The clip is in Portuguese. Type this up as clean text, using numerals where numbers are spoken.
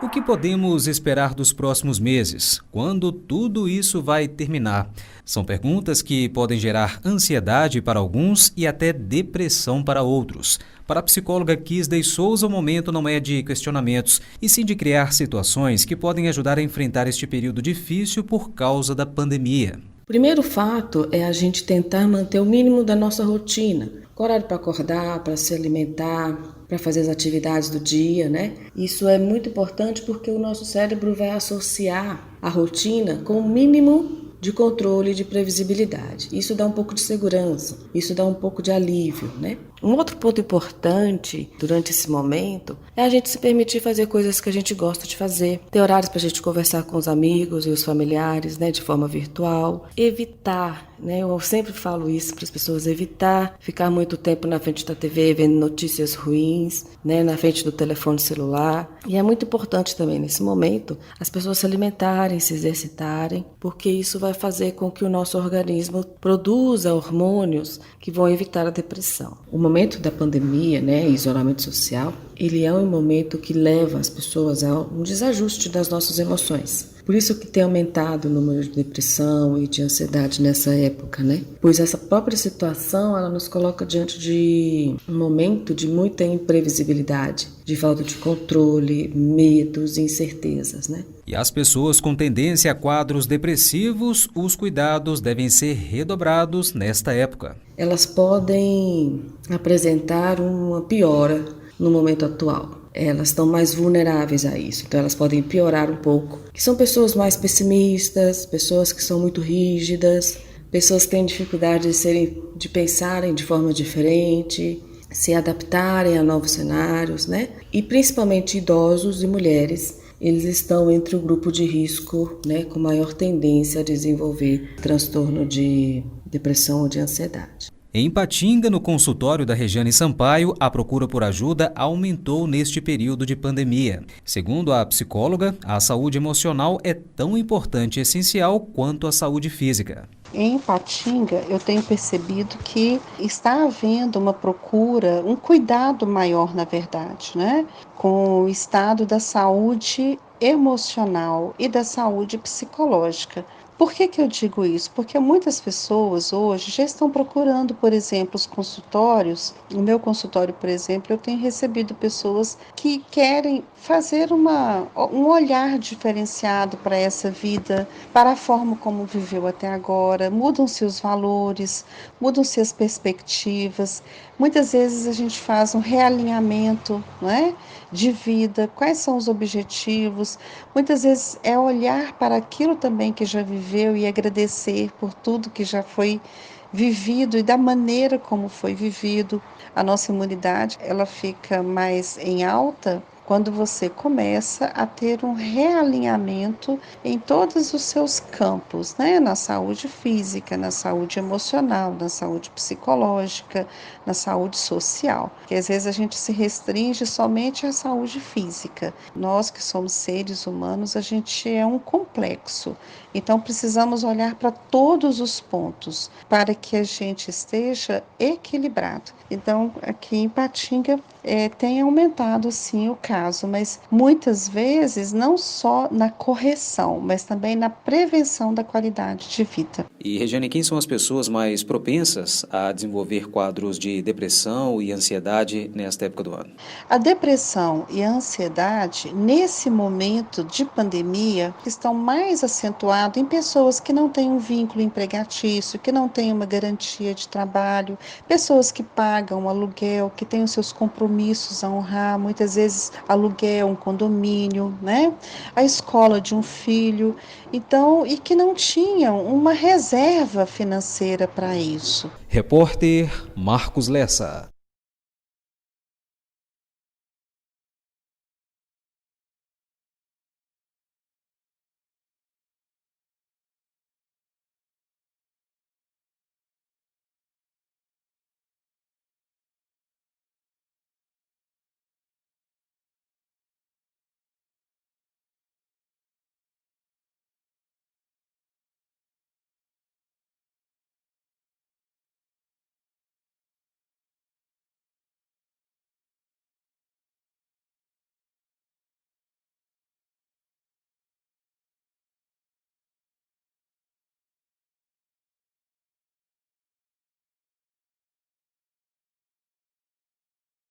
O que podemos esperar dos próximos meses? Quando tudo isso vai terminar? São perguntas que podem gerar ansiedade para alguns e até depressão para outros. Para a psicóloga Kisdey Souza, o momento não é de questionamentos, e sim de criar situações que podem ajudar a enfrentar este período difícil por causa da pandemia. O primeiro fato é a gente tentar manter o mínimo da nossa rotina. Horário para acordar, para se alimentar, para fazer as atividades do dia, né? Isso é muito importante porque o nosso cérebro vai associar a rotina com o mínimo de controle e de previsibilidade. Isso dá um pouco de segurança, isso dá um pouco de alívio, né? Um outro ponto importante durante esse momento é a gente se permitir fazer coisas que a gente gosta de fazer. Ter horários para a gente conversar com os amigos e os familiares, né, de forma virtual. Evitar, né, eu sempre falo isso para as pessoas, evitar ficar muito tempo na frente da TV vendo notícias ruins, né, na frente do telefone celular. E é muito importante também nesse momento as pessoas se alimentarem, se exercitarem, porque isso vai fazer com que o nosso organismo produza hormônios que vão evitar a depressão. O momento da pandemia, né, isolamento social, ele é um momento que leva as pessoas a um desajuste das nossas emoções. Por isso que tem aumentado o número de depressão e de ansiedade nessa época, né? Pois essa própria situação, ela nos coloca diante de um momento de muita imprevisibilidade, de falta de controle, medos e incertezas, né? E as pessoas com tendência a quadros depressivos, os cuidados devem ser redobrados nesta época. Elas podem apresentar uma piora no momento atual. Elas estão mais vulneráveis a isso, então elas podem piorar um pouco. Que são pessoas mais pessimistas, pessoas que são muito rígidas, pessoas que têm dificuldade de pensarem de forma diferente, se adaptarem a novos cenários, né? E principalmente idosos e mulheres, eles estão entre o grupo de risco, né, com maior tendência a desenvolver transtorno de depressão ou de ansiedade. Em Ipatinga, no consultório da Regiane Sampaio, a procura por ajuda aumentou neste período de pandemia. Segundo a psicóloga, a saúde emocional é tão importante e essencial quanto a saúde física. Em Ipatinga, eu tenho percebido que está havendo uma procura, um cuidado maior, na verdade, né, com o estado da saúde emocional e da saúde psicológica. Por que eu digo isso? Porque muitas pessoas hoje já estão procurando, por exemplo, os consultórios. No meu consultório, por exemplo, eu tenho recebido pessoas que querem fazer um olhar diferenciado para essa vida, para a forma como viveu até agora. Mudam-se os valores, mudam-se as perspectivas. Muitas vezes a gente faz um realinhamento, não é, de vida, quais são os objetivos. Muitas vezes é olhar para aquilo também que já viveu e agradecer por tudo que já foi vivido e da maneira como foi vivido. A nossa imunidade, ela fica mais em alta quando você começa a ter um realinhamento em todos os seus campos, né? Na saúde física, na saúde emocional, na saúde psicológica, na saúde social. Porque às vezes a gente se restringe somente à saúde física. Nós que somos seres humanos, a gente é um complexo. Então precisamos olhar para todos os pontos para que a gente esteja equilibrado. Então aqui em Ipatinga tem aumentado sim o caso, mas muitas vezes não só na correção, mas também na prevenção da qualidade de vida. E, Regiane, quem são as pessoas mais propensas a desenvolver quadros de depressão e ansiedade nesta época do ano? A depressão e a ansiedade, nesse momento de pandemia, estão mais acentuados em pessoas que não têm um vínculo empregatício, que não têm uma garantia de trabalho, pessoas que pagam aluguel, que têm os seus compromissos a honrar, muitas vezes aluguel, um condomínio, né? A escola de um filho, então, e que não tinham uma reserva financeira para isso. Repórter Marcos Lessa.